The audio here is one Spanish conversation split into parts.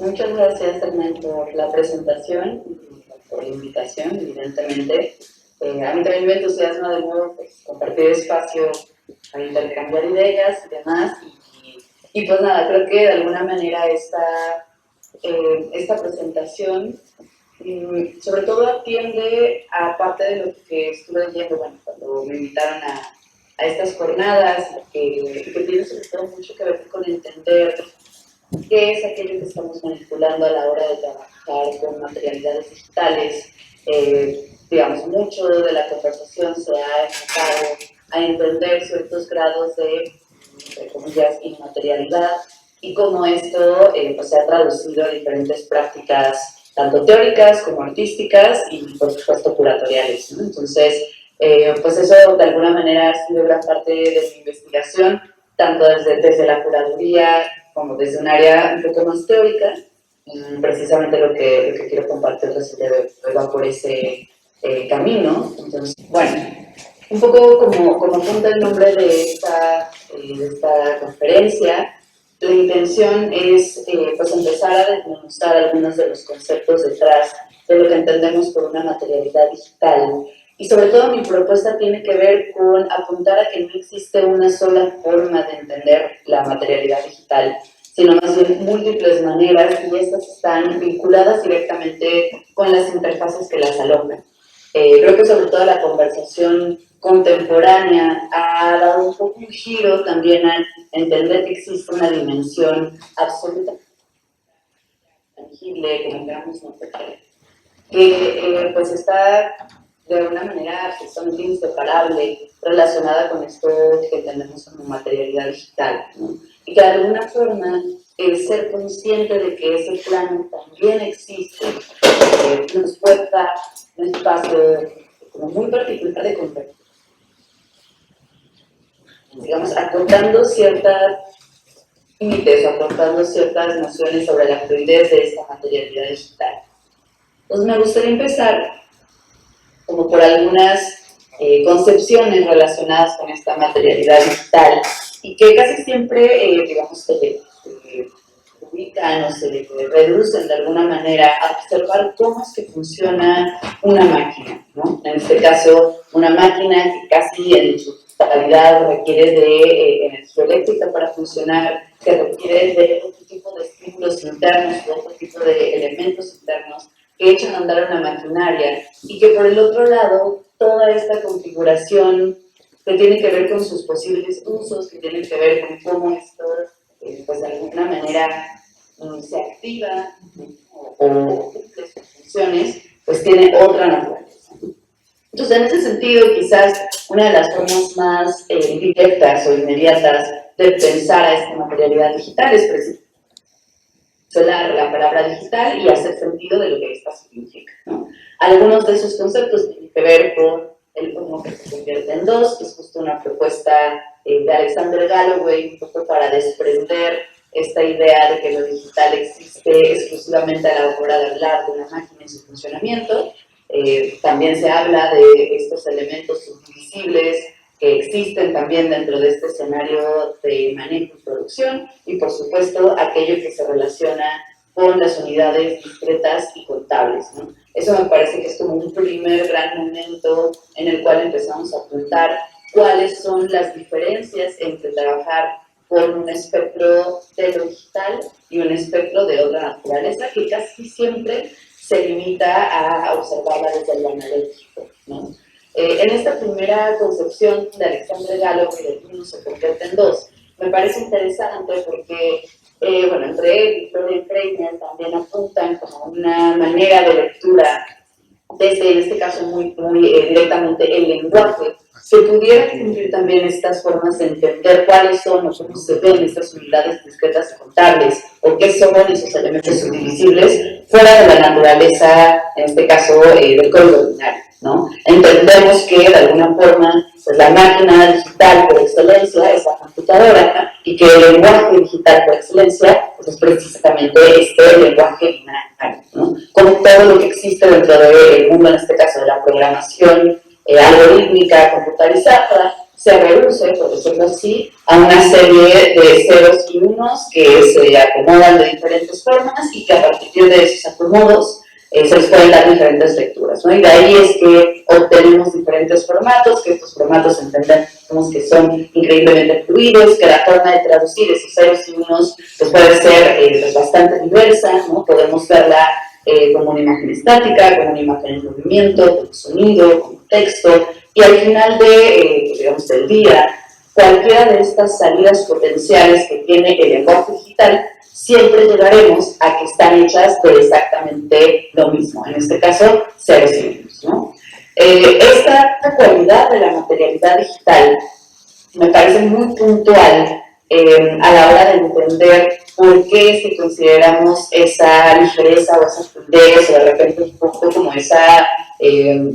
Muchas gracias, Hernán, por la presentación y por la invitación, evidentemente. A mí también me entusiasma de nuevo pues, compartir espacio para intercambiar ideas y demás. Y pues nada, creo que de alguna manera esta presentación sobre todo atiende a parte de lo que estuve leyendo, bueno, cuando me invitaron a estas jornadas, que tiene sobre todo mucho que ver con entender qué es aquello que estamos manipulando a la hora de trabajar con materialidades digitales. Digamos, mucho de la conversación se ha enfocado a entender ciertos grados de, entre comillas, inmaterialidad y cómo esto pues, se ha traducido a diferentes prácticas, tanto teóricas como artísticas y, por supuesto, curatoriales, ¿no? Entonces, pues eso de alguna manera ha sido gran parte de mi investigación, tanto desde la curaduría como desde un área un poco más teórica. Precisamente lo que quiero compartirles el día de hoy va por ese camino. Entonces, bueno, un poco como apunta el nombre de esta conferencia, la intención es pues empezar a desmenuzar algunos de los conceptos detrás de lo que entendemos por una materialidad digital. Y sobre todo mi propuesta tiene que ver con apuntar a que no existe una sola forma de entender la materialidad digital, sino más bien múltiples maneras, y estas están vinculadas directamente con las interfaces que las alojan. Creo que sobre todo la conversación contemporánea ha dado un poco un giro también a entender que existe una dimensión absoluta tangible, como digamos, no que pues está de alguna manera absolutamente inseparable relacionada con esto que entendemos como materialidad digital, ¿no? Y que de alguna forma el ser consciente de que ese plano también existe nos puede dar un espacio como muy particular de conversación, digamos, acortando ciertas límites o aportando ciertas nociones sobre la fluidez de esta materialidad digital. Entonces me gustaría empezar como por algunas concepciones relacionadas con esta materialidad digital y que casi siempre, digamos, se ubican o se reducen de alguna manera a observar cómo es que funciona una máquina, ¿no? En este caso, una máquina que casi en su totalidad requiere de energía eléctrica para funcionar, que requiere de otro tipo de estímulos internos, de otro tipo de elementos internos que echan a andar una maquinaria y que por el otro lado, toda esta configuración que tiene que ver con sus posibles usos, que tiene que ver con cómo esto, pues de alguna manera se activa o cumple sus funciones, pues tiene otra naturaleza. Entonces, en ese sentido, quizás una de las formas más directas o inmediatas de pensar a esta materialidad digital es precisamente la palabra digital y hacer sentido de lo que esta significa, ¿no? Algunos de esos conceptos tienen que ver con el uno que se convierte en dos, que es justo una propuesta de Alexander Galloway, un poco para desprender esta idea de que lo digital existe exclusivamente a la hora de hablar de una máquina y su funcionamiento. También se habla de estos elementos invisibles que existen también dentro de este escenario de manejo y producción, y por supuesto aquello que se relaciona con las unidades discretas y contables, ¿no? Eso me parece que es como un primer gran momento en el cual empezamos a apuntar cuáles son las diferencias entre trabajar con un espectro de lo digital y un espectro de otra naturaleza que casi siempre se limita a observarla desde el analógico, ¿no? En esta primera concepción de Alexander Galloway del uno se convierte en dos, me parece interesante porque, bueno, entre él y Florian Kreitner también apuntan como una manera de lectura desde, en este caso, muy directamente el lenguaje, que pudiera cumplir también estas formas de entender cuáles son o cómo se ven estas unidades discretas y contables, o qué son esos elementos subdivisibles fuera de la naturaleza, en este caso, del código binario, ¿no? Entendemos que, de alguna forma, pues, la máquina digital por excelencia es la computadora, y que el lenguaje digital por excelencia pues, es precisamente este lenguaje binario, ¿no? Como todo lo que existe dentro del mundo, en este caso de la programación algorítmica computarizada, se reduce, por decirlo así, a una serie de ceros y unos que se acomodan de diferentes formas y que a partir de esos acomodos se les pueden dar diferentes lecturas, ¿no? Y de ahí es que obtenemos diferentes formatos, que estos formatos entendemos que son increíblemente fluidos, que la forma de traducir esos ceros y unos pues puede ser pues bastante diversa, ¿no? Podemos verla como una imagen estática, como una imagen en movimiento, como sonido, como texto, y al final digamos, del día, cualquiera de estas salidas potenciales que tiene el lenguaje digital, siempre llegaremos a que están hechas de exactamente lo mismo, en este caso, ceros y unos, ¿no? Esta cualidad de la materialidad digital me parece muy puntual a la hora de entender por qué es que consideramos esa ligereza o esa fluidez o de repente un poco como esa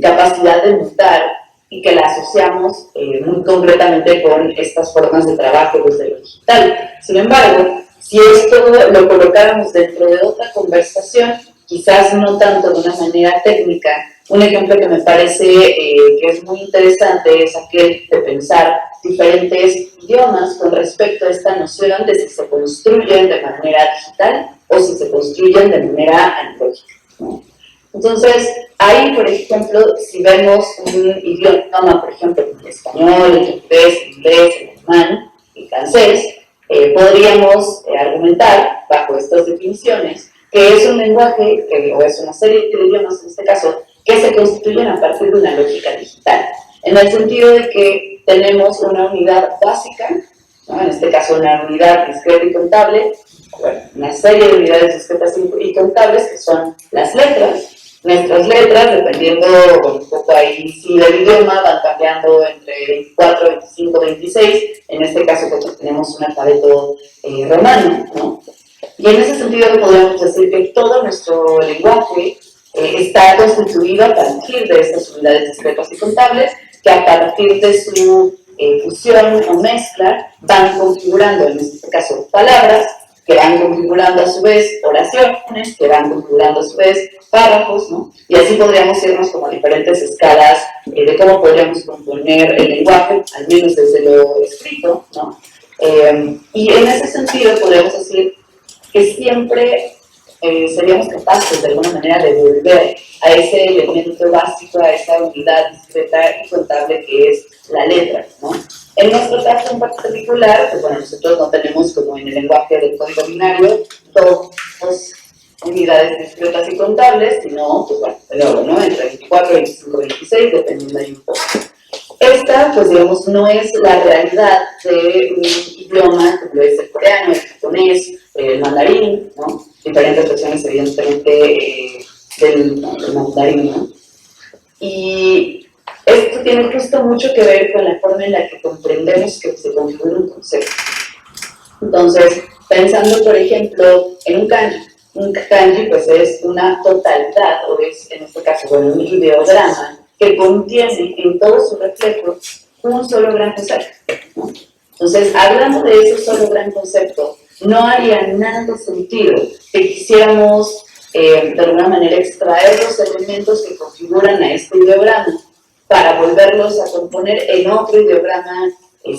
capacidad de mutar y que la asociamos muy concretamente con estas formas de trabajo desde lo digital. Sin embargo, si esto lo colocáramos dentro de otra conversación, quizás no tanto de una manera técnica, un ejemplo que me parece que es muy interesante es aquel de pensar diferentes idiomas con respecto a esta noción de si se construyen de manera digital o si se construyen de manera analógica, ¿no? Entonces, ahí, por ejemplo, si vemos un idioma, por ejemplo, el español, el portugués, el inglés, el alemán, el francés, podríamos argumentar, bajo estas definiciones, que es un lenguaje, o es una serie de idiomas en este caso, que se constituyen a partir de una lógica digital, en el sentido de que tenemos una unidad básica, ¿no? En este caso una unidad discreta y contable, bueno, una serie de unidades discretas y contables que son las letras. Nuestras letras, dependiendo un poco ahí sí del idioma, van cambiando entre 24, 25, 26. En este caso, pues, tenemos un alfabeto romano, ¿no? Y en ese sentido podemos decir que todo nuestro lenguaje está constituido a partir de estas unidades discretas y contables, que a partir de su fusión o mezcla van configurando, en este caso, palabras, que van configurando a su vez oraciones, que van configurando a su vez párrafos, ¿no? Y así podríamos irnos como a diferentes escalas de cómo podríamos componer el lenguaje, al menos desde lo escrito, ¿no? Y en ese sentido podríamos decir que siempre seríamos capaces de alguna manera de volver a ese elemento básico, a esa unidad discreta y contable que es la letra, ¿no? En nuestro caso en particular, pues bueno, nosotros no tenemos como en el lenguaje del código binario dos unidades discretas y contables, sino, pues bueno, de nuevo, ¿no? Entre 24, 25, 26, dependiendo de un poco. Esta, pues digamos, no es la realidad de un idioma como es el coreano, el japonés, el mandarín, ¿no? Diferentes versiones, evidentemente, del mandarín, ¿no? Y esto tiene justo mucho que ver con la forma en la que comprendemos que se configura un concepto. Entonces, pensando, por ejemplo, en un kanji pues es una totalidad, o es, en este caso, bueno, un ideograma que contiene en todos sus reflejos un solo gran concepto, ¿no? Entonces, hablando de ese solo gran concepto, no haría nada de sentido que quisiéramos, de alguna manera, extraer los elementos que configuran a este ideograma para volverlos a componer en otro ideograma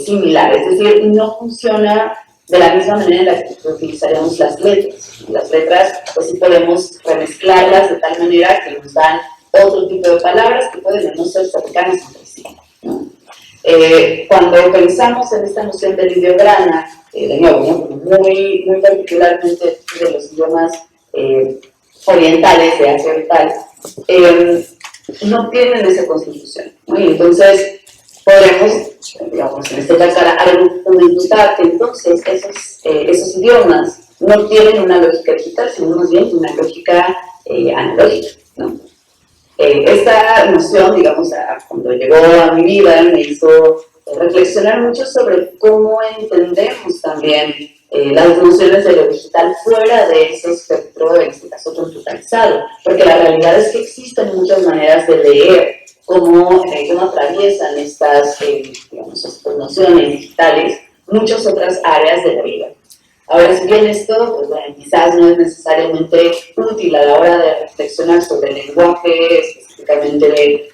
similar. Es decir, no funciona de la misma manera en la que utilizaríamos las letras. Las letras, pues sí podemos remezclarlas de tal manera que nos dan otro tipo de palabras que pueden no ser cercanas entre sí, ¿no? Cuando pensamos en esta noción del ideograma, de nuevo, ¿no? muy particularmente de los idiomas orientales de Asia Oriental, no tienen esa constitución, ¿no? Y entonces podemos, digamos, en este caso, argumentar que entonces esos idiomas no tienen una lógica digital, sino más bien una lógica analógica, ¿no? Esta noción, digamos, cuando llegó a mi vida, me hizo reflexionar mucho sobre cómo entendemos también las nociones de lo digital fuera de ese espectro, en este caso computarizado, porque la realidad es que existen muchas maneras de leer cómo atraviesan estas, digamos, estas nociones digitales muchas otras áreas de la vida. Ahora, si bien esto, pues bueno, quizás no es necesariamente útil a la hora de reflexionar sobre el lenguaje, específicamente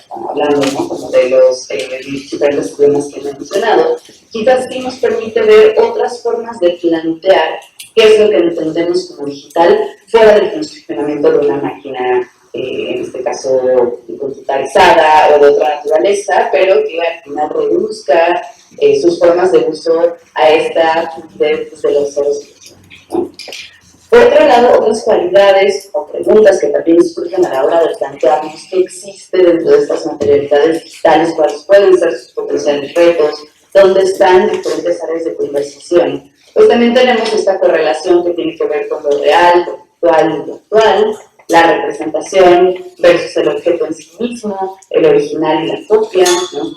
hablando, ¿no? Como de de los diferentes temas que he mencionado, quizás sí nos permite ver otras formas de plantear qué es lo que entendemos como digital fuera del funcionamiento de una máquina, en este caso computarizada o de otra naturaleza, pero que al final reduzca sus formas de uso a esta fluidez de los seres humanos, ¿no? Por otro lado, otras cualidades o preguntas que también surgen a la hora de plantearnos qué existe dentro de estas materialidades digitales, cuáles pueden ser sus potenciales retos, dónde están diferentes áreas de conversación. Pues también tenemos esta correlación que tiene que ver con lo real, lo virtual y lo actual, la representación versus el objeto en sí mismo, el original y la copia, ¿no?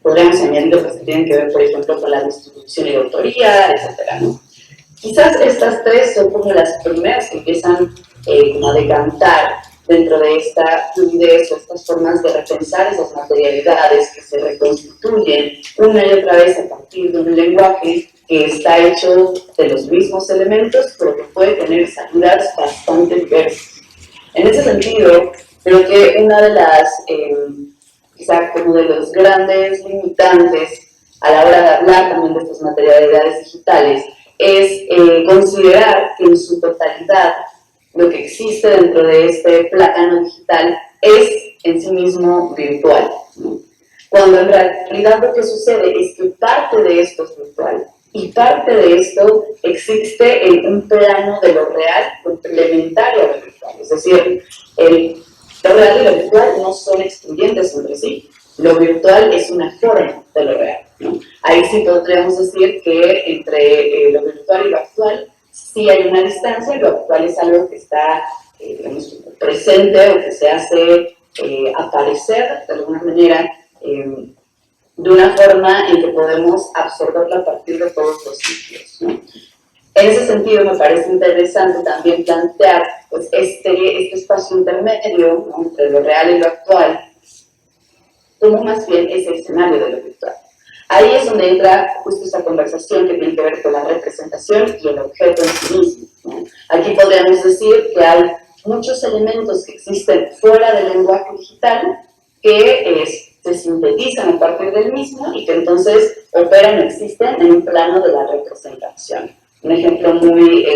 Podríamos añadir otras que tienen que ver, por ejemplo, con la distribución y la autoría, etcétera, ¿no? Quizás estas tres son como las primeras que empiezan como a decantar dentro de esta fluidez o estas formas de repensar esas materialidades que se reconstituyen una y otra vez a partir de un lenguaje que está hecho de los mismos elementos, pero que puede tener salidas bastante diversas. En ese sentido, creo que una de las, quizá como de los grandes limitantes a la hora de hablar también de estas materialidades digitales es considerar que en su totalidad lo que existe dentro de este plano digital es en sí mismo virtual, ¿no? Cuando en realidad lo que sucede es que parte de esto es virtual y parte de esto existe en un plano de lo real complementario a lo virtual. Es decir, lo real y lo virtual no son excluyentes entre sí. Lo virtual es una forma de lo real, ¿no? Ahí sí podríamos decir que entre lo virtual y lo actual sí hay una distancia, y lo actual es algo que está, digamos, presente o que se hace aparecer de alguna manera de una forma en que podemos absorberlo a partir de todos los sitios, ¿no? En ese sentido, me parece interesante también plantear pues, este espacio intermedio, ¿no?, entre lo real y lo actual, como más bien ese escenario de lo virtual. Ahí es donde entra justo esta conversación que tiene que ver con la representación y el objeto en sí mismo, ¿no? Aquí podríamos decir que hay muchos elementos que existen fuera del lenguaje digital que se sintetizan a partir del mismo y que entonces operan o existen en un plano de la representación. Un ejemplo muy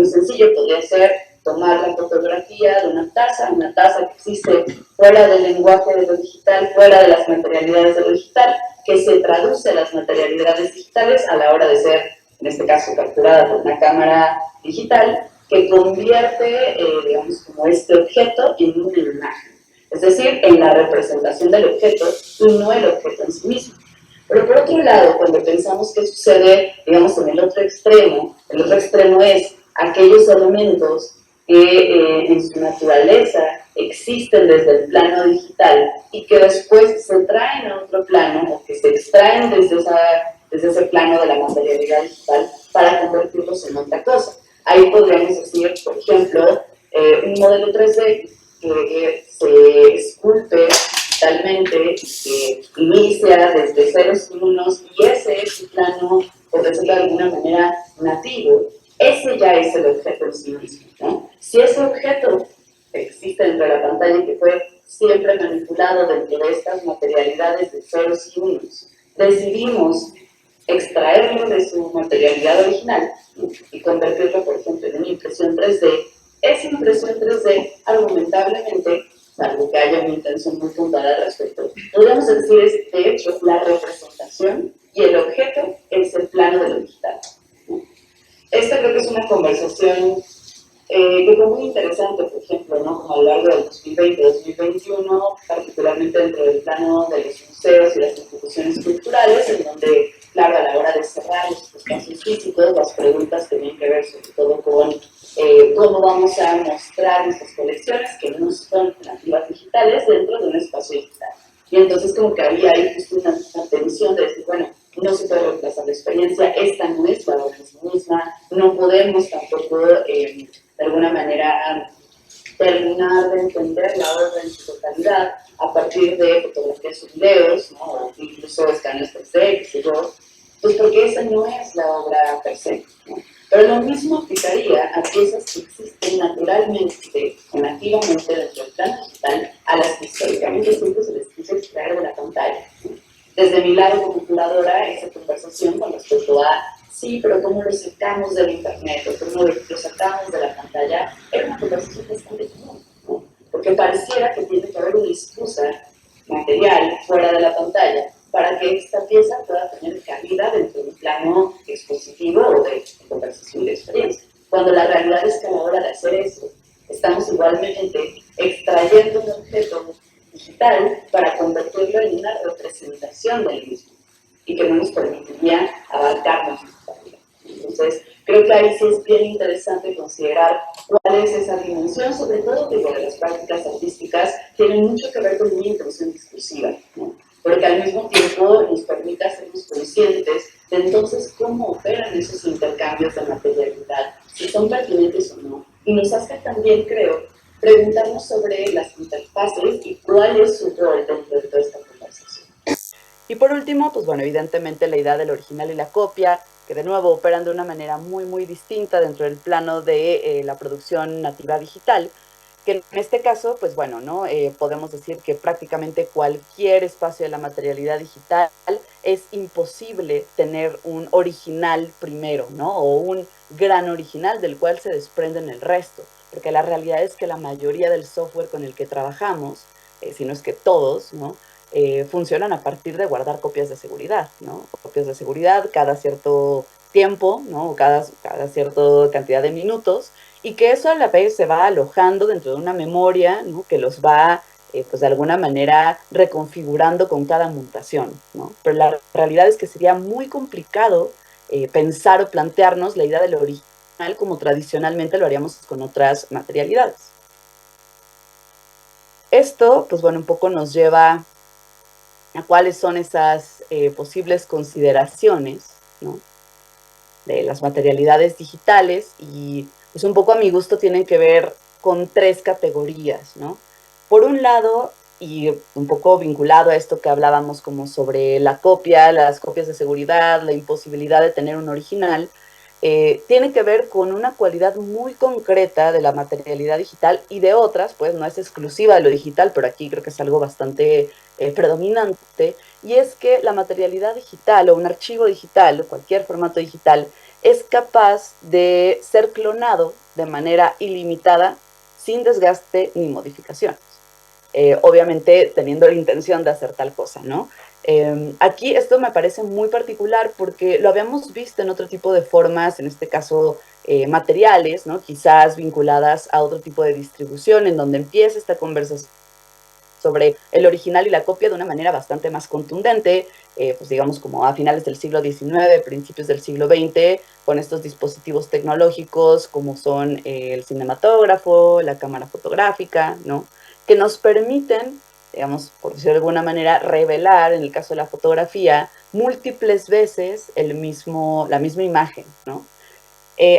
sencillo podría ser tomar la fotografía de una taza que existe fuera del lenguaje de lo digital, fuera de las materialidades de lo digital, que se traduce a las materialidades digitales a la hora de ser, en este caso, capturada por una cámara digital, que convierte, digamos, como este objeto en una imagen. Es decir, en la representación del objeto y no el objeto en sí mismo. Pero por otro lado, cuando pensamos qué sucede, digamos, en el otro extremo es aquellos elementos que en su naturaleza existen desde el plano digital y que después se traen a otro plano o que se extraen desde ese plano de la materialidad digital para convertirlos en otra cosa. Ahí podríamos decir, por ejemplo, un modelo 3D que se esculpe digitalmente, que inicia desde ceros y unos, y ese es su plano, por decirlo de alguna manera, nativo. Ese ya es el objeto en sí mismo, ¿no? Si ese objeto existe dentro de la pantalla y que fue siempre manipulado dentro de estas materialidades de ceros y unos, decidimos extraerlo de su materialidad original, ¿no?, y convertirlo, por ejemplo, en una impresión 3D, esa impresión 3D, argumentablemente, salvo que haya una intención muy puntual al respecto, podríamos decir es, de hecho, la representación y el objeto es el plano de lo digital, ¿no? Esta creo que es una conversación que fue muy interesante, por ejemplo, ¿no?, como a lo largo del 2020-2021, particularmente dentro del plano de los museos y las instituciones culturales, en donde, claro, a la hora de cerrar los espacios físicos, las preguntas tenían que ver sobre todo con cómo vamos a mostrar nuestras colecciones que no son nativas digitales dentro de un espacio digital. Y entonces como que había ahí justo una tensión de decir, bueno, no se puede reemplazar la experiencia, esta no es la obra en sí misma, no podemos tampoco de alguna manera terminar de entender la obra en su totalidad a partir de fotografías o videos, ¿no?, o incluso escaneos 3D, qué sé yo, pues porque esa no es la obra per se, ¿no? Pero lo mismo aplicaría a piezas que existen naturalmente o nativamente dentro del plano digital, a las que históricamente siempre se les quiso extraer de la pantalla. de mi lado como curadora, esa conversación con respecto a, sí, pero ¿cómo lo sacamos del internet o cómo lo sacamos de la pantalla? Era una conversación bastante común, ¿no? Porque pareciera que tiene que haber una excusa material fuera de la pantalla para que esta pieza pueda tener cabida dentro de un plano expositivo o de conversación de experiencia. Cuando la realidad es que a la hora de hacer eso, estamos igualmente extrayendo un objeto digital para convertirlo en una representación del mismo y que no nos permitiría abarcarnos en esta vida. Entonces, creo que ahí sí es bien interesante considerar cuál es esa dimensión, sobre todo que las prácticas artísticas tienen mucho que ver con una intención discursiva, ¿no? Pero que al mismo tiempo nos permite hacernos conscientes de entonces cómo operan esos intercambios de materialidad, si son pertinentes o no. Y nos hace también, creo, preguntarnos sobre las interfaces y cuál es su rol dentro de toda esta conversación. Y por último, pues bueno, evidentemente la idea del original y la copia, que de nuevo operan de una manera muy distinta dentro del plano de la producción nativa digital, que en este caso, pues bueno, ¿no? Podemos decir que prácticamente cualquier espacio de la materialidad digital es imposible tener un original primero, ¿no? O un gran original del cual se desprenden el resto, porque la realidad es que la mayoría del software con el que trabajamos, si no es que todos, ¿no? Funcionan a partir de guardar copias de seguridad, ¿no? Copias de seguridad cada cierto tiempo, ¿no? Cada cierta cantidad de minutos, y que eso a la vez se va alojando dentro de una memoria, ¿no? Que los va, pues de alguna manera, reconfigurando con cada mutación, ¿no? Pero la realidad es que sería muy complicado pensar o plantearnos la idea del original como tradicionalmente lo haríamos con otras materialidades. Esto, pues bueno, un poco nos lleva a cuáles son esas posibles consideraciones, ¿no? De las materialidades digitales y pues un poco a mi gusto tienen que ver con tres categorías, ¿no? Por un lado, y un poco vinculado a esto que hablábamos como sobre la copia, las copias de seguridad, la imposibilidad de tener un original, tiene que ver con una cualidad muy concreta de la materialidad digital y de otras, pues no es exclusiva de lo digital, pero aquí creo que es algo bastante predominante, y es que la materialidad digital o un archivo digital o cualquier formato digital es capaz de ser clonado de manera ilimitada sin desgaste ni modificaciones. Obviamente teniendo la intención de hacer tal cosa, ¿no? Aquí esto me parece muy particular porque lo habíamos visto en otro tipo de formas, en este caso materiales, ¿no? Quizás vinculadas a otro tipo de distribución en donde empieza esta conversación sobre el original y la copia de una manera bastante más contundente, pues digamos como a finales del siglo XIX, principios del siglo XX, con estos dispositivos tecnológicos como son el cinematógrafo, la cámara fotográfica, ¿no? Que nos permiten, digamos, por decirlo de alguna manera, revelar, en el caso de la fotografía, múltiples veces la misma imagen, ¿no?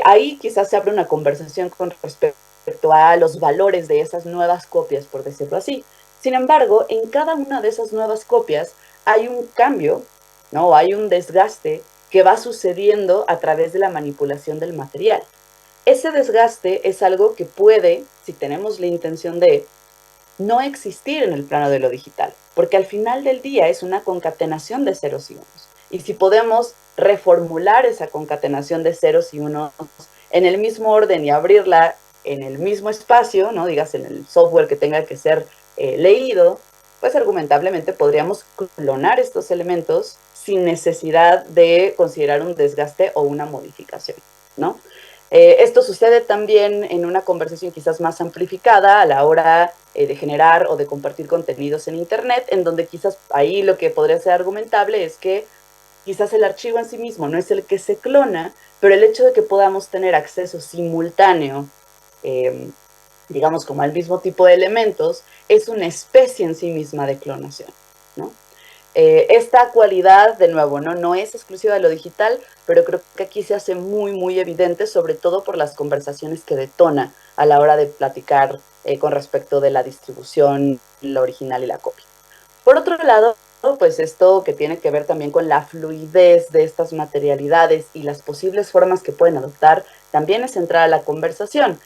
Ahí quizás se abre una conversación con respecto a los valores de esas nuevas copias, por decirlo así. Sin embargo, en cada una de esas nuevas copias hay un cambio, ¿no? Hay un desgaste que va sucediendo a través de la manipulación del material. Ese desgaste es algo que puede, si tenemos la intención de, no existir en el plano de lo digital, porque al final del día es una concatenación de ceros y unos. Y si podemos reformular esa concatenación de ceros y unos en el mismo orden y abrirla en el mismo espacio, ¿no? Digas, en el software que tenga que ser leído, pues argumentablemente podríamos clonar estos elementos sin necesidad de considerar un desgaste o una modificación, ¿no? Esto sucede también en una conversación quizás más amplificada a la hora de generar o de compartir contenidos en Internet, en donde quizás ahí lo que podría ser argumentable es que quizás el archivo en sí mismo no es el que se clona, pero el hecho de que podamos tener acceso simultáneo, eh, digamos como al mismo tipo de elementos, es una especie en sí misma de clonación, ¿no? Esta cualidad, de nuevo, no es exclusiva de lo digital, pero creo que aquí se hace muy evidente, sobre todo por las conversaciones que detona a la hora de platicar con respecto de la distribución, la original y la copia. Por otro lado, pues esto que tiene que ver también con la fluidez de estas materialidades y las posibles formas que pueden adoptar, también es entrar a la conversación.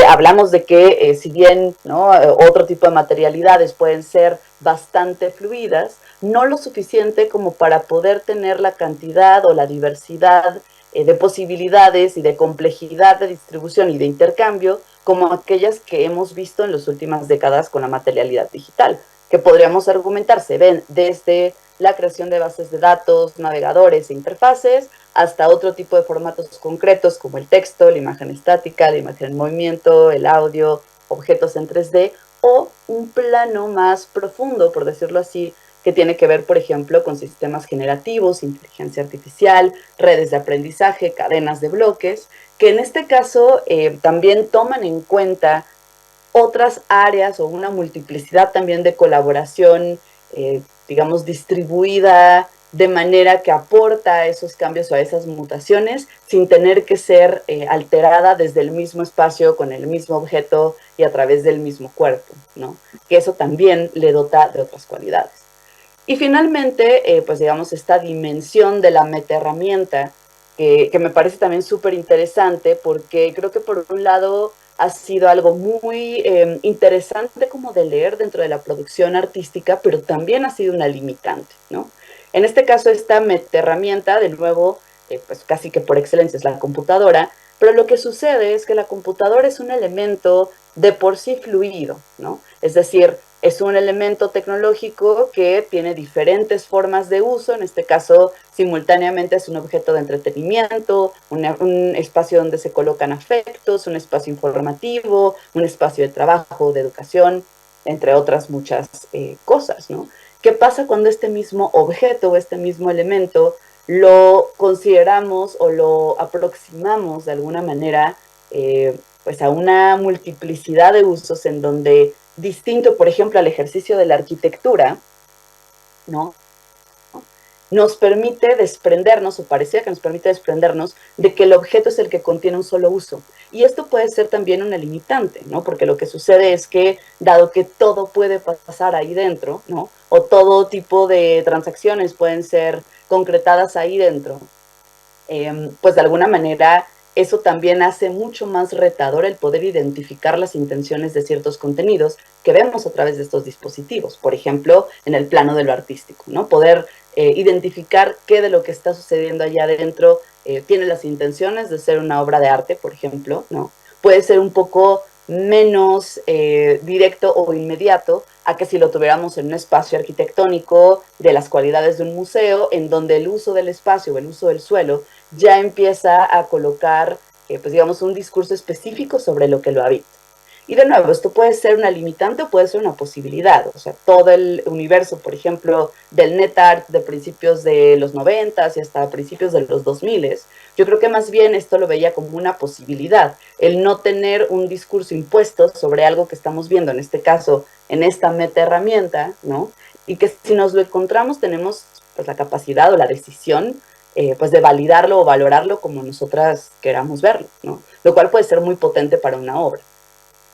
hablamos de que si bien, ¿no?, otro tipo de materialidades pueden ser bastante fluidas, no lo suficiente como para poder tener la cantidad o la diversidad de posibilidades y de complejidad de distribución y de intercambio como aquellas que hemos visto en las últimas décadas con la materialidad digital, que podríamos argumentar se ven desde la creación de bases de datos, navegadores e interfaces, hasta otro tipo de formatos concretos como el texto, la imagen estática, la imagen en movimiento, el audio, objetos en 3D, o un plano más profundo, por decirlo así, que tiene que ver, por ejemplo, con sistemas generativos, inteligencia artificial, redes de aprendizaje, cadenas de bloques, que en este caso también toman en cuenta otras áreas o una multiplicidad también de colaboración, digamos, distribuida de manera que aporta esos cambios o a esas mutaciones sin tener que ser alterada desde el mismo espacio, con el mismo objeto y a través del mismo cuerpo, ¿no? Que eso también le dota de otras cualidades. Y finalmente, pues digamos, esta dimensión de la metaherramienta, que me parece también súper interesante porque creo que por un lado ha sido algo muy interesante como de leer dentro de la producción artística, pero también ha sido una limitante, ¿no? En este caso, esta metaherramienta, de nuevo, pues casi que por excelencia es la computadora, pero lo que sucede es que la computadora es un elemento de por sí fluido, ¿no? Es decir, es un elemento tecnológico que tiene diferentes formas de uso, en este caso simultáneamente es un objeto de entretenimiento, un espacio donde se colocan afectos, un espacio informativo, un espacio de trabajo, de educación, entre otras muchas cosas, ¿no? ¿Qué pasa cuando este mismo objeto o este mismo elemento lo consideramos o lo aproximamos de alguna manera pues a una multiplicidad de usos en donde distinto, por ejemplo, al ejercicio de la arquitectura, ¿no?, nos permite desprendernos, o parecía que nos permite desprendernos, de que el objeto es el que contiene un solo uso. Y esto puede ser también una limitante, ¿no? Porque lo que sucede es que, dado que todo puede pasar ahí dentro, ¿no?, o todo tipo de transacciones pueden ser concretadas ahí dentro, pues de alguna manera eso también hace mucho más retador el poder identificar las intenciones de ciertos contenidos que vemos a través de estos dispositivos, por ejemplo, en el plano de lo artístico, ¿no? Poder identificar qué de lo que está sucediendo allá adentro tiene las intenciones de ser una obra de arte, por ejemplo, ¿no? Puede ser un poco menos directo o inmediato a que si lo tuviéramos en un espacio arquitectónico de las cualidades de un museo, en donde el uso del espacio o el uso del suelo ya empieza a colocar, pues digamos, un discurso específico sobre lo que lo habita. Y de nuevo, esto puede ser una limitante o puede ser una posibilidad. O sea, todo el universo, por ejemplo, del NetArt de principios de los 90 y hasta principios de los 2000, yo creo que más bien esto lo veía como una posibilidad, el no tener un discurso impuesto sobre algo que estamos viendo, en este caso, en esta meta herramienta, ¿no? Y que si nos lo encontramos tenemos pues la capacidad o la decisión pues de validarlo o valorarlo como nosotras queramos verlo, ¿no? Lo cual puede ser muy potente para una obra.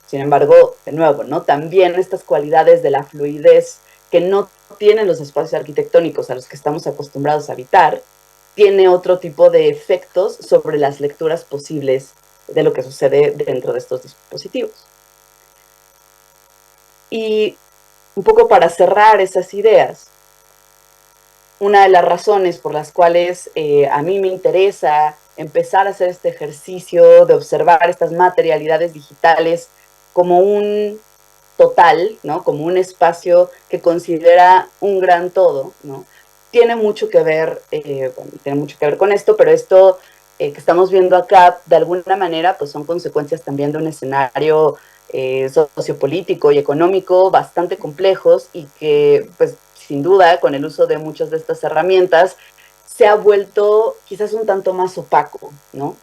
Sin embargo, de nuevo, ¿no?, también estas cualidades de la fluidez que no tienen los espacios arquitectónicos a los que estamos acostumbrados a habitar, tiene otro tipo de efectos sobre las lecturas posibles de lo que sucede dentro de estos dispositivos. Y un poco para cerrar esas ideas, una de las razones por las cuales a mí me interesa empezar a hacer este ejercicio de observar estas materialidades digitales como un total, ¿no?, como un espacio que considera un gran todo, ¿no?, tiene mucho que ver, bueno, tiene mucho que ver con esto, pero esto que estamos viendo acá, de alguna manera, pues son consecuencias también de un escenario sociopolítico y económico bastante complejos y que, pues, sin duda, con el uso de muchas de estas herramientas, se ha vuelto quizás un tanto más opaco, ¿no?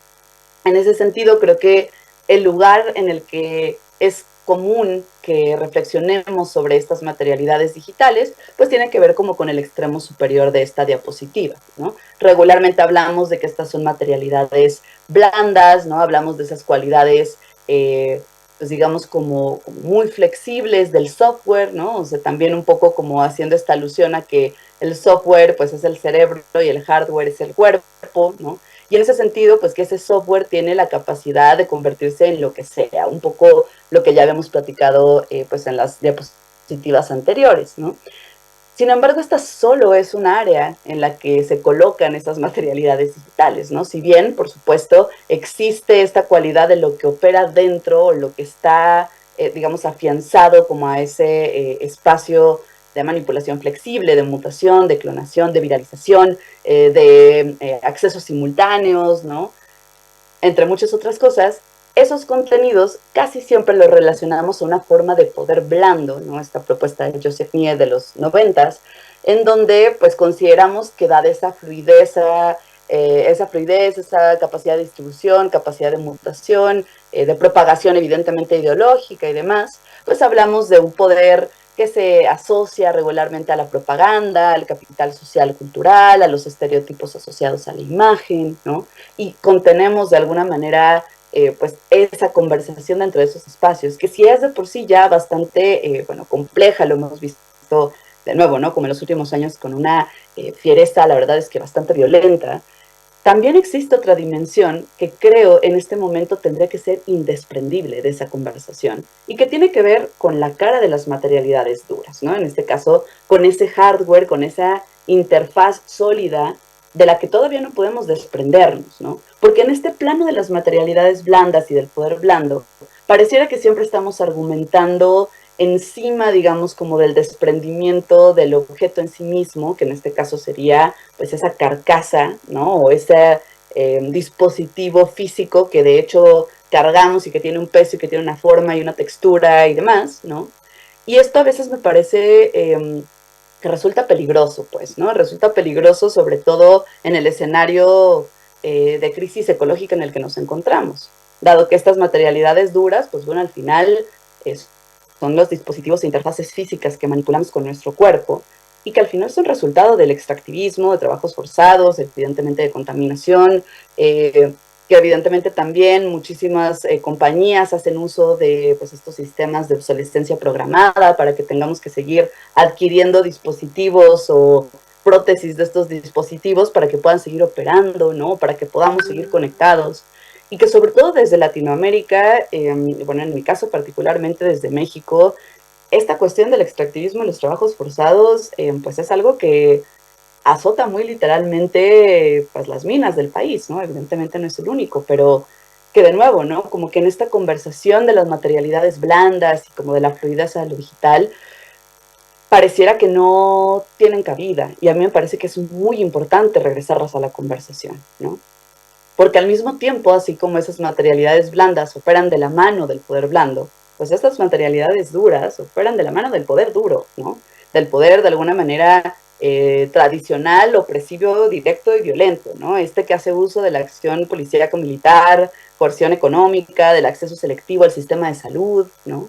En ese sentido, creo que el lugar en el que es común que reflexionemos sobre estas materialidades digitales, pues tiene que ver como con el extremo superior de esta diapositiva, ¿no? Regularmente hablamos de que estas son materialidades blandas, ¿no? Hablamos de esas cualidades, pues digamos, como muy flexibles del software, ¿no? O sea, también un poco como haciendo esta alusión a que el software, pues es el cerebro y el hardware es el cuerpo, ¿no? Y en ese sentido, pues que ese software tiene la capacidad de convertirse en lo que sea, un poco lo que ya habíamos platicado pues en las diapositivas anteriores, ¿no? Sin embargo, esta solo es un área en la que se colocan esas materialidades digitales, ¿no? Si bien, por supuesto, existe esta cualidad de lo que opera dentro, o lo que está, digamos, afianzado como a ese espacio de manipulación flexible, de mutación, de clonación, de viralización, de accesos simultáneos, ¿no? Entre muchas otras cosas, esos contenidos casi siempre los relacionamos a una forma de poder blando, ¿no? Esta propuesta de Joseph Nye de los 90, en donde pues consideramos que dada esa fluidez, esa capacidad de distribución, capacidad de mutación, de propagación evidentemente ideológica y demás, pues hablamos de un poder que se asocia regularmente a la propaganda, al capital social cultural, a los estereotipos asociados a la imagen, ¿no? Y contenemos de alguna manera pues esa conversación dentro de esos espacios, que si es de por sí ya bastante, bueno, compleja, lo hemos visto de nuevo, ¿no? Como en los últimos años con una fiereza, la verdad es que bastante violenta. También existe otra dimensión que creo en este momento tendría que ser indesprendible de esa conversación y que tiene que ver con la cara de las materialidades duras, ¿no? En este caso, con ese hardware, con esa interfaz sólida de la que todavía no podemos desprendernos, ¿no? Porque en este plano de las materialidades blandas y del poder blando, pareciera que siempre estamos argumentando encima, digamos, como del desprendimiento del objeto en sí mismo, que en este caso sería pues esa carcasa, ¿no? O ese dispositivo físico que de hecho cargamos y que tiene un peso y que tiene una forma y una textura y demás, ¿no? Y esto a veces me parece que resulta peligroso, pues, ¿no? Resulta peligroso sobre todo en el escenario de crisis ecológica en el que nos encontramos, dado que estas materialidades duras, pues bueno, al final son los dispositivos e interfaces físicas que manipulamos con nuestro cuerpo y que al final son resultado del extractivismo, de trabajos forzados, evidentemente de contaminación, que evidentemente también muchísimas compañías hacen uso de pues, estos sistemas de obsolescencia programada para que tengamos que seguir adquiriendo dispositivos o prótesis de estos dispositivos para que puedan seguir operando, ¿no? Para que podamos seguir conectados. Y que sobre todo desde Latinoamérica, bueno, en mi caso particularmente desde México, esta cuestión del extractivismo y los trabajos forzados, pues es algo que azota muy literalmente pues las minas del país, ¿no? Evidentemente no es el único, pero que de nuevo, ¿no? Como que en esta conversación de las materialidades blandas y como de la fluidez a lo digital, pareciera que no tienen cabida. Y a mí me parece que es muy importante regresarlas a la conversación, ¿no? Porque al mismo tiempo, así como esas materialidades blandas operan de la mano del poder blando, pues estas materialidades duras operan de la mano del poder duro, ¿no? Del poder de alguna manera tradicional, opresivo, directo y violento, ¿no? Este que hace uso de la acción policíaco militar, coerción económica, del acceso selectivo al sistema de salud, ¿no?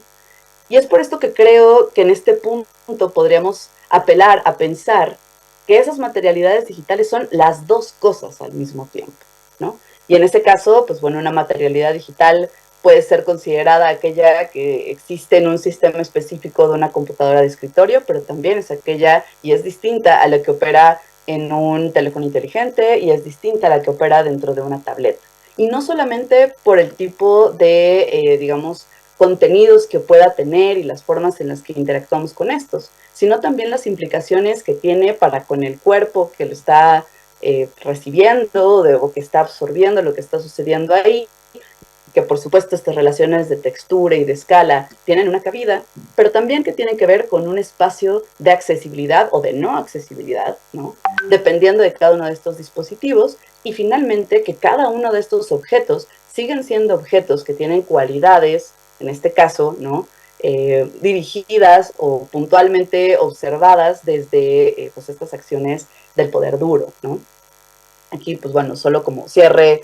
Y es por esto que creo que en este punto podríamos apelar a pensar que esas materialidades digitales son las dos cosas al mismo tiempo, ¿no? Y en ese caso, pues bueno, una materialidad digital puede ser considerada aquella que existe en un sistema específico de una computadora de escritorio, pero también es aquella y es distinta a la que opera en un teléfono inteligente y es distinta a la que opera dentro de una tableta. Y no solamente por el tipo de, digamos, contenidos que pueda tener y las formas en las que interactuamos con estos, sino también las implicaciones que tiene para con el cuerpo que lo está recibiendo o que está absorbiendo lo que está sucediendo ahí, que por supuesto estas relaciones de textura y de escala tienen una cabida, pero también que tienen que ver con un espacio de accesibilidad o de no accesibilidad, ¿no? Dependiendo de cada uno de estos dispositivos, y finalmente que cada uno de estos objetos siguen siendo objetos que tienen cualidades, en este caso, ¿no? Dirigidas o puntualmente observadas desde pues estas acciones del poder duro, ¿no? Aquí, pues bueno, solo como cierre,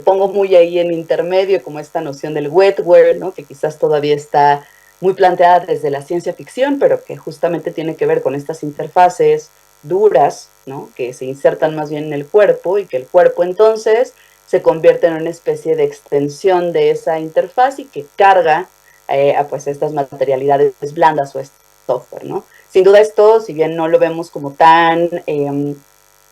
pongo muy ahí en intermedio como esta noción del wetware, ¿no? Que quizás todavía está muy planteada desde la ciencia ficción, pero que justamente tiene que ver con estas interfaces duras, ¿no? Que se insertan más bien en el cuerpo y que el cuerpo entonces se convierte en una especie de extensión de esa interfaz y que carga a pues estas materialidades blandas o este software, ¿no? Sin duda esto, si bien no lo vemos como tan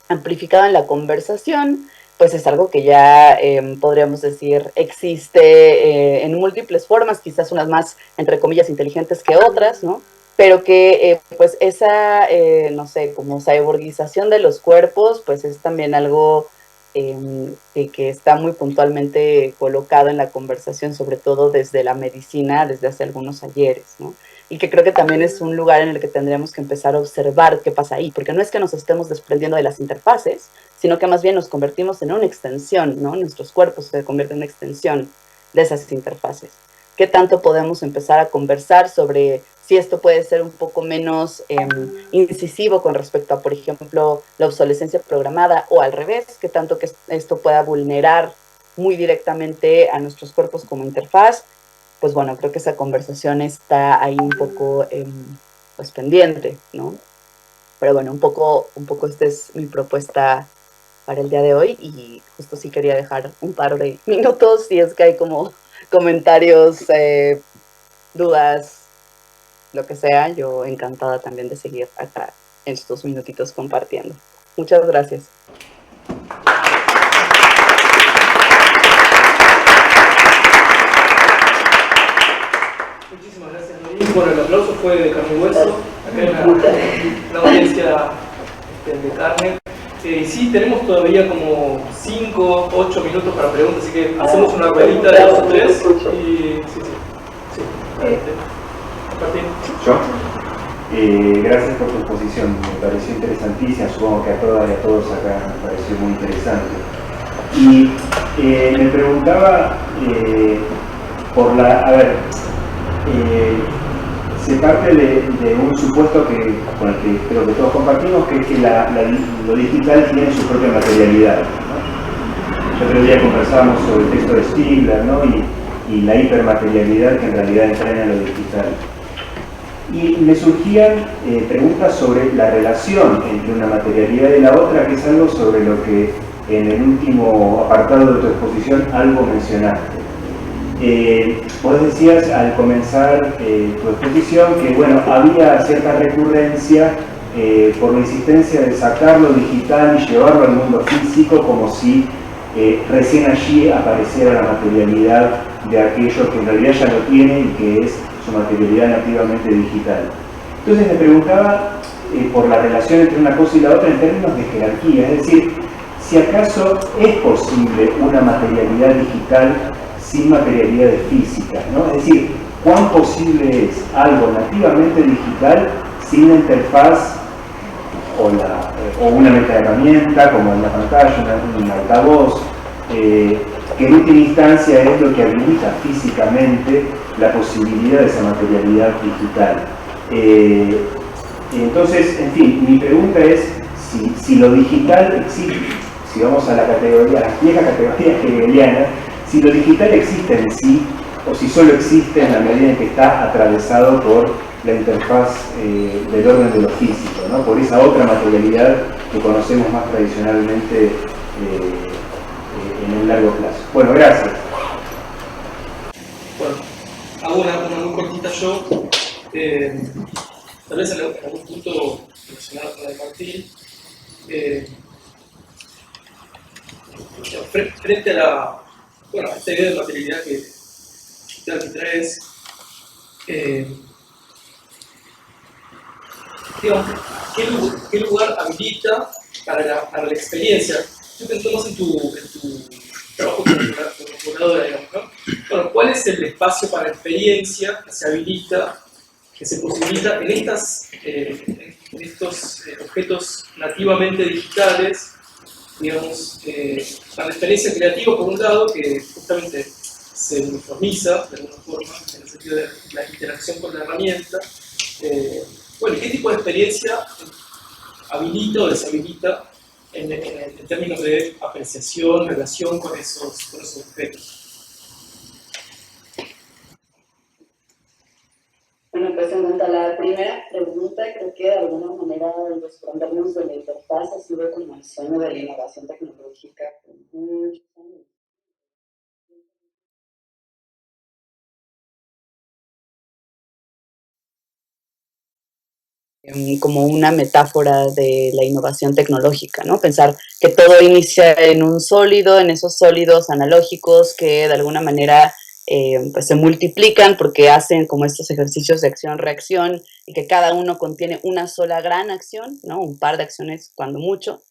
amplificado en la conversación, pues es algo que ya podríamos decir existe en múltiples formas, quizás unas más, entre comillas, inteligentes que otras, ¿no? Pero que pues esa, no sé, como cyborgización de los cuerpos, pues es también algo que está muy puntualmente colocado en la conversación, sobre todo desde la medicina, desde hace algunos ayeres, ¿no? Y que creo que también es un lugar en el que tendríamos que empezar a observar qué pasa ahí, porque no es que nos estemos desprendiendo de las interfaces, sino que más bien nos convertimos en una extensión, ¿no? Nuestros cuerpos se convierten en una extensión de esas interfaces. ¿Qué tanto podemos empezar a conversar sobre si esto puede ser un poco menos incisivo con respecto a, por ejemplo, la obsolescencia programada o al revés, qué tanto que esto pueda vulnerar muy directamente a nuestros cuerpos como interfaz? Pues bueno, creo que esa conversación está ahí un poco pues pendiente, ¿no? Pero bueno, un poco esta es mi propuesta para el día de hoy y justo sí quería dejar un par de minutos si es que hay como comentarios, dudas, lo que sea, yo encantada también de seguir acá en estos minutitos compartiendo. Muchas gracias. Muchísimas gracias, Luis. Bueno, el aplauso fue de carne y hueso. Acá hay una audiencia de carne. Sí, tenemos todavía como 5, 8 minutos para preguntas, así que hacemos una ruedita de 2 o 3 y sí. Martín. ¿Yo? Gracias por tu exposición, me pareció interesantísima, supongo que a todas y a todos acá me pareció muy interesante. Y me preguntaba por la, a ver, se parte de un supuesto con el que creo que todos compartimos, que es que lo digital tiene su propia materialidad, ¿no? El otro día conversábamos sobre el texto de Stigler, ¿no? y la hipermaterialidad que en realidad entraña lo digital. Y me surgían preguntas sobre la relación entre una materialidad y la otra, que es algo sobre lo que en el último apartado de tu exposición algo mencionaste. Vos decías al comenzar tu exposición que bueno, había cierta recurrencia por la insistencia de sacar lo digital y llevarlo al mundo físico como si recién allí apareciera la materialidad de aquello que en realidad ya lo tiene y que es su materialidad nativamente digital. Entonces me preguntaba por la relación entre una cosa y la otra en términos de jerarquía, es decir, si acaso es posible una materialidad digital sin materialidades físicas, ¿no? Es decir, cuán posible es algo nativamente digital sin la interfaz o una metaherramienta como en la pantalla, un altavoz, que en última instancia es lo que habilita físicamente la posibilidad de esa materialidad digital. Entonces, en fin, mi pregunta es si lo digital existe, si vamos a la vieja categoría hegeliana, si lo digital existe en sí, o si solo existe en la medida en que está atravesado por la interfaz del orden de lo físico, ¿no? Por esa otra materialidad que conocemos más tradicionalmente en el largo plazo. Bueno, gracias. Bueno, hago una muy cortita yo. Tal vez en algún punto relacionado con la de Martín. Frente a esta idea de materialidad que traes, digamos, ¿qué lugar habilita para la experiencia? Yo pensé más en tu trabajo como curadora, digamos, ¿no? Bueno, ¿cuál es el espacio para experiencia que se habilita, que se posibilita en estos objetos nativamente digitales, digamos, para la experiencia creativa, por un lado, que justamente se uniformiza de alguna forma, en el sentido de la interacción con la herramienta? Bueno, ¿qué tipo de experiencia habilita o deshabilita en términos de apreciación, relación con esos objetos? Bueno, pues en cuanto a la primera pregunta, creo que de alguna manera desprendernos de la interfaz ha sido como el sueño de la innovación tecnológica por muchos años. como una metáfora de la innovación tecnológica, ¿no? Pensar que todo inicia en un sólido, en esos sólidos analógicos que de alguna manera pues se multiplican porque hacen como estos ejercicios de acción-reacción y que cada uno contiene una sola gran acción, ¿no? Un par de acciones cuando mucho.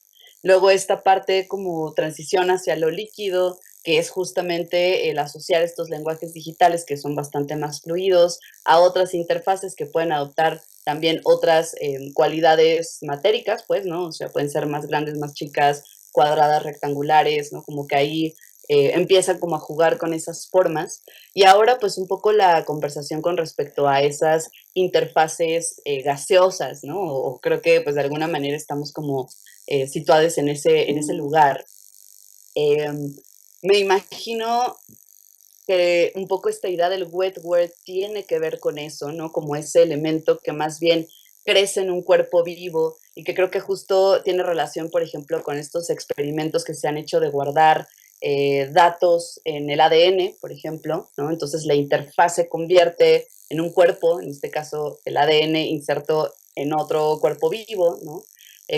Luego esta parte como transición hacia lo líquido, que es justamente el asociar estos lenguajes digitales que son bastante más fluidos a otras interfaces que pueden adoptar también otras cualidades matéricas, pues, ¿no? O sea, pueden ser más grandes, más chicas, cuadradas, rectangulares, ¿no? Como que ahí empiezan como a jugar con esas formas. Y ahora, pues, un poco la conversación con respecto a esas interfaces gaseosas, ¿no? O creo que, pues, de alguna manera estamos como situados en ese lugar. Eh, Me imagino que un poco esta idea del wetware tiene que ver con eso, ¿no? Como ese elemento que más bien crece en un cuerpo vivo y que creo que justo tiene relación, por ejemplo, con estos experimentos que se han hecho de guardar datos en el ADN, por ejemplo, ¿no? Entonces la interfaz se convierte en un cuerpo, en este caso el ADN inserto en otro cuerpo vivo, ¿no?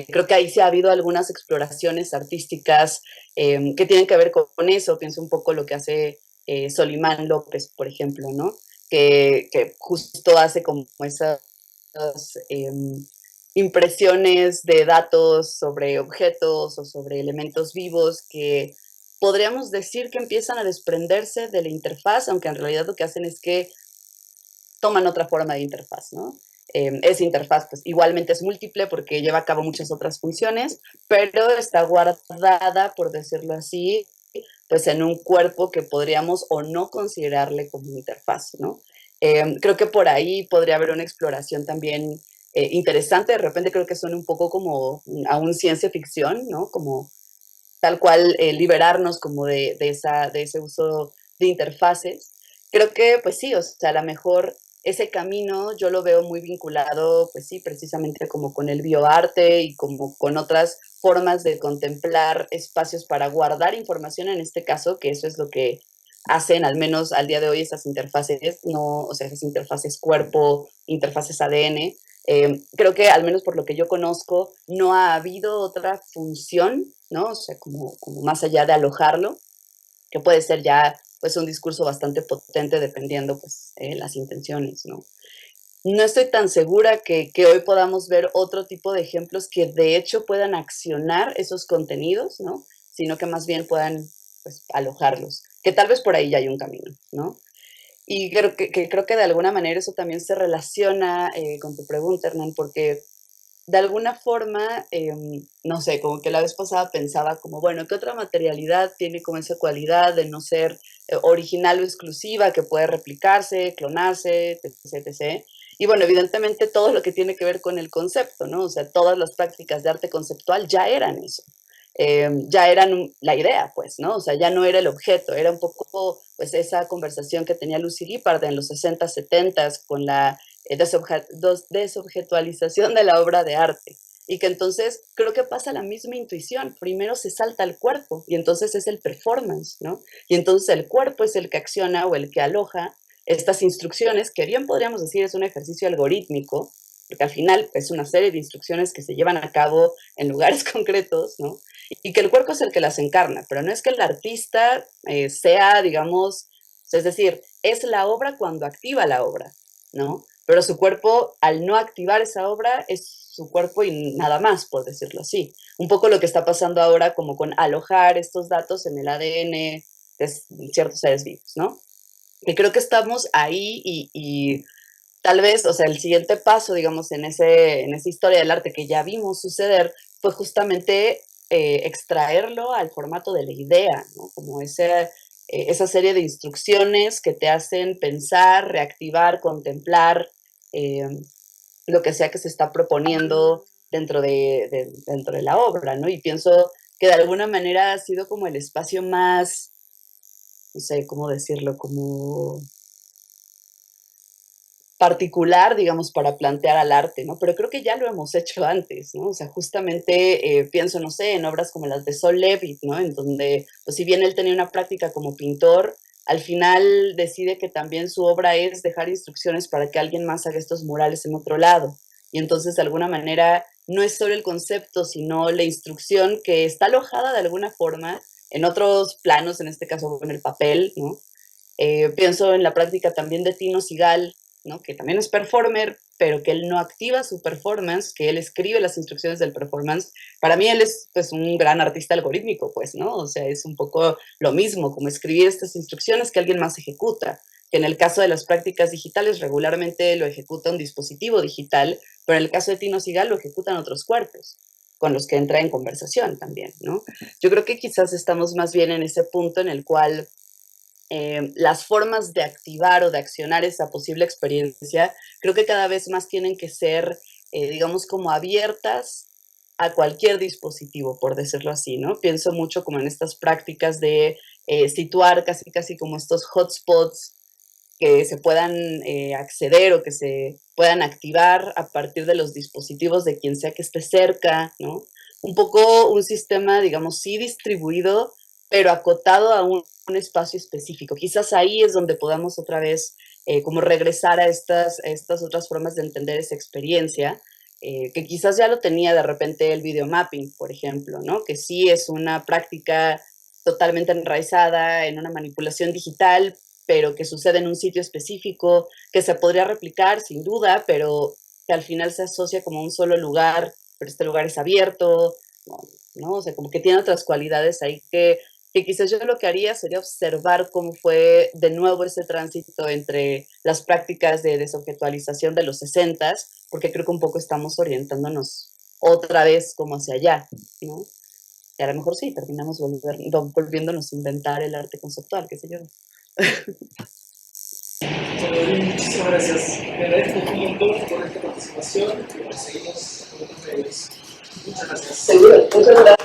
Creo que ahí sí ha habido algunas exploraciones artísticas que tienen que ver con eso. Pienso un poco lo que hace Solimán López, por ejemplo, ¿no? Que justo hace como esas eh, impresiones de datos sobre objetos o sobre elementos vivos que podríamos decir que empiezan a desprenderse de la interfaz, aunque en realidad lo que hacen es que toman otra forma de interfaz, ¿no? Esa interfaz pues igualmente es múltiple porque lleva a cabo muchas otras funciones, pero está guardada, por decirlo así, pues en un cuerpo que podríamos o no considerarle como interfaz, ¿no? Creo que por ahí podría haber una exploración también interesante. De repente creo que suena un poco como aún ciencia ficción, ¿no? Como tal cual liberarnos como de ese uso de interfaces. Creo que, pues sí, o sea, a lo mejor ese camino yo lo veo muy vinculado, pues sí, precisamente como con el bioarte y como con otras formas de contemplar espacios para guardar información en este caso, que eso es lo que hacen al menos al día de hoy esas interfaces, no, o sea, esas interfaces cuerpo, interfaces ADN. Creo que al menos por lo que yo conozco, no ha habido otra función, ¿no? O sea, como más allá de alojarlo, que puede ser ya pues un discurso bastante potente dependiendo pues las intenciones, ¿no? No estoy tan segura que hoy podamos ver otro tipo de ejemplos que de hecho puedan accionar esos contenidos, ¿no? Sino que más bien puedan pues alojarlos, que tal vez por ahí ya hay un camino, ¿no? Y creo que de alguna manera eso también se relaciona con tu pregunta, Hernán, porque de alguna forma, no sé, como que la vez pasada pensaba como, bueno, ¿qué otra materialidad tiene como esa cualidad de no ser original o exclusiva, que puede replicarse, clonarse, etc, etc? Y bueno, evidentemente todo lo que tiene que ver con el concepto, ¿no? O sea, todas las prácticas de arte conceptual ya eran eso. Ya eran la idea, pues, ¿no? O sea, ya no era el objeto, era un poco, pues, esa conversación que tenía Lucy Lippard en los 60, 70 con la desobjetualización de la obra de arte. Y que entonces creo que pasa la misma intuición. Primero se salta el cuerpo y entonces es el performance, ¿no? Y entonces el cuerpo es el que acciona o el que aloja estas instrucciones, que bien podríamos decir es un ejercicio algorítmico, porque al final es una serie de instrucciones que se llevan a cabo en lugares concretos, ¿no? Y que el cuerpo es el que las encarna, pero no es que el artista sea, digamos, es decir, es la obra cuando activa la obra, ¿no? Pero su cuerpo, al no activar esa obra, es su cuerpo y nada más, por decirlo así. Un poco lo que está pasando ahora como con alojar estos datos en el ADN de ciertos seres vivos, ¿no? Y creo que estamos ahí y tal vez, o sea, el siguiente paso, digamos, en esa historia del arte que ya vimos suceder, fue justamente extraerlo al formato de la idea, ¿no? Como esa serie de instrucciones que te hacen pensar, reactivar, contemplar eh, lo que sea que se está proponiendo dentro de la obra, ¿no? Y pienso que de alguna manera ha sido como el espacio más, no sé cómo decirlo, como particular, digamos, para plantear al arte, ¿no? Pero creo que ya lo hemos hecho antes, ¿no? O sea, justamente pienso, no sé, en obras como las de Sol Levitt, ¿no? En donde, pues si bien él tenía una práctica como pintor, al final decide que también su obra es dejar instrucciones para que alguien más haga estos murales en otro lado. Y entonces, de alguna manera, no es solo el concepto, sino la instrucción que está alojada de alguna forma en otros planos, en este caso en el papel, ¿no? Pienso en la práctica también de Tino Sehgal, ¿no? Que también es performer, pero que él no activa su performance, que él escribe las instrucciones del performance. Para mí él es pues un gran artista algorítmico, pues, ¿no? O sea, es un poco lo mismo, como escribir estas instrucciones que alguien más ejecuta, que en el caso de las prácticas digitales regularmente lo ejecuta un dispositivo digital, pero en el caso de Tino Sehgal lo ejecutan otros cuerpos, con los que entra en conversación también, ¿no? Yo creo que quizás estamos más bien en ese punto en el cual las formas de activar o de accionar esa posible experiencia, creo que cada vez más tienen que ser, digamos, como abiertas a cualquier dispositivo, por decirlo así, ¿no? Pienso mucho como en estas prácticas de situar casi como estos hotspots que se puedan acceder o que se puedan activar a partir de los dispositivos de quien sea que esté cerca, ¿no? Un poco un sistema, digamos, sí distribuido, pero acotado a un espacio específico. Quizás ahí es donde podamos otra vez como regresar a estas otras formas de entender esa experiencia, que quizás ya lo tenía de repente el videomapping, por ejemplo, ¿no? Que sí es una práctica totalmente enraizada en una manipulación digital, pero que sucede en un sitio específico, que se podría replicar sin duda, pero que al final se asocia como un solo lugar, pero este lugar es abierto, ¿no? O sea, como que tiene otras cualidades ahí que quizás yo lo que haría sería observar cómo fue de nuevo ese tránsito entre las prácticas de desobjetualización de los 60s, porque creo que un poco estamos orientándonos otra vez como hacia allá, ¿no? Y a lo mejor sí, terminamos volviéndonos a inventar el arte conceptual, qué sé yo. Bueno, muchísimas gracias. Me agradezco un montón por esta participación y seguimos con otros medios. Muchas gracias. Seguro, muchas gracias.